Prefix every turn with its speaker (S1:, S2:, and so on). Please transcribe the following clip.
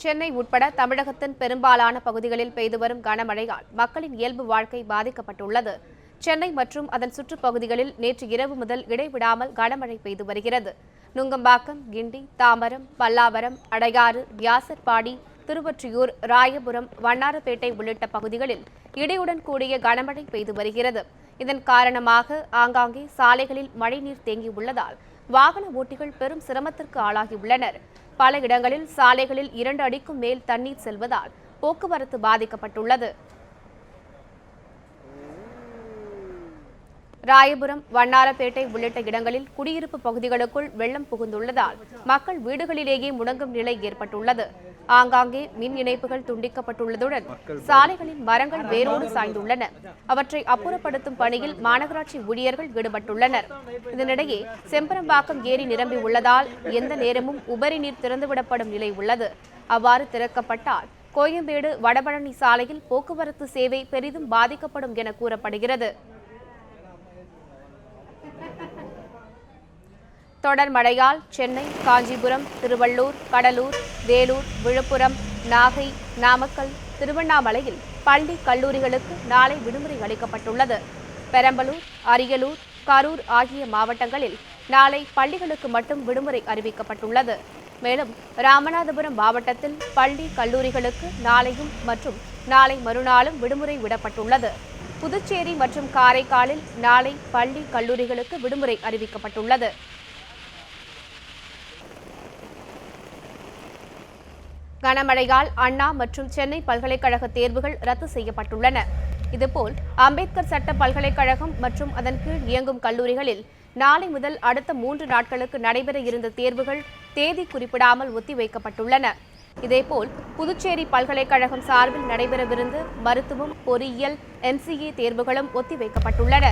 S1: சென்னை உட்பட தமிழகத்தின் பெரும்பாலான பகுதிகளில் பெய்து வரும் கனமழையால் மக்களின் இயல்பு வாழ்க்கை பாதிக்கப்பட்டுள்ளது. சென்னை மற்றும் அதன் சுற்றுப்பகுதிகளில் நேற்று இரவு முதல் இடைவிடாமல் கனமழை பெய்து வருகிறது. நுங்கம்பாக்கம், கிண்டி, தாம்பரம், பல்லாவரம், அடையாறு, வியாசர்பாடி, திருவொற்றியூர், ராயபுரம், வண்ணாரப்பேட்டை உள்ளிட்ட பகுதிகளில் இடியுடன் கூடிய கனமழை பெய்து வருகிறது. இதன் காரணமாக ஆங்காங்கே சாலைகளில் மழைநீர் தேங்கியுள்ளதால் வாகன ஓட்டிகள் பெரும் சிரமத்திற்கு ஆளாகியுள்ளனர். பல இடங்களில் சாலைகளில் 2 அடிக்கும் மேல் தண்ணீர் செல்வதால் போக்குவரத்து பாதிக்கப்பட்டுள்ளது. ராயபுரம், வண்ணாரப்பேட்டை உள்ளிட்ட இடங்களில் குடியிருப்பு பகுதிகளுக்குள் வெள்ளம் புகுந்துள்ளதால் மக்கள் வீடுகளிலேயே முடங்கும் நிலை ஏற்பட்டுள்ளது. ஆங்காங்கே மின் இணைப்புகள் துண்டிக்கப்பட்டுள்ளதுடன் சாலைகளில் மரங்கள் வேரோடு சாய்ந்துள்ளன. அவற்றை அப்புறப்படுத்தும் பணியில் மாநகராட்சி ஊழியர்கள் ஈடுபட்டுள்ளனர். இதனிடையே செம்பரம்பாக்கம் ஏரி நிரம்பி உள்ளதால் எந்த நேரமும் உபரி நீர் திறந்துவிடப்படும் நிலை உள்ளது. அவ்வாறு திறக்கப்பட்டால் கோயம்பேடு வடபழனி சாலையில் போக்குவரத்து சேவை பெரிதும் பாதிக்கப்படும் என கூறப்படுகிறது. தொடர் மழையால் சென்னை, காஞ்சிபுரம், திருவள்ளூர், கடலூர், வேலூர், விழுப்புரம், நாகை, நாமக்கல், திருவண்ணாமலையில் பள்ளி, கல்லூரிகளுக்கு நாளை விடுமுறை அளிக்கப்பட்டுள்ளது. பெரம்பலூர், அரியலூர், கரூர் ஆகிய மாவட்டங்களில் நாளை பள்ளிகளுக்கு மட்டும் விடுமுறை அறிவிக்கப்பட்டுள்ளது. மேலும் ராமநாதபுரம் மாவட்டத்தில் பள்ளி, கல்லூரிகளுக்கு நாளையும் மற்றும் நாளை மறுநாளும் விடுமுறை விடப்பட்டுள்ளது. புதுச்சேரி மற்றும் காரைக்காலில் நாளை பள்ளி, கல்லூரிகளுக்கு விடுமுறை அறிவிக்கப்பட்டுள்ளது. கனமழையால் அண்ணா மற்றும் சென்னை பல்கலைக்கழக தேர்வுகள் ரத்து செய்யப்பட்டுள்ளன. இதுபோல் அம்பேத்கர் சட்ட பல்கலைக்கழகம் மற்றும் அதன் கீழ் இயங்கும் கல்லூரிகளில் நாளை முதல் அடுத்த 3 நாட்களுக்கு நடைபெற இருந்த தேர்வுகள் தேதி குறிப்பிடாமல் ஒத்திவைக்கப்பட்டுள்ளன. இதேபோல் புதுச்சேரி பல்கலைக்கழகம் சார்பில் நடைபெறவிருந்த மருத்துவம், பொறியியல், MCA தேர்வுகளும் ஒத்திவைக்கப்பட்டுள்ளன.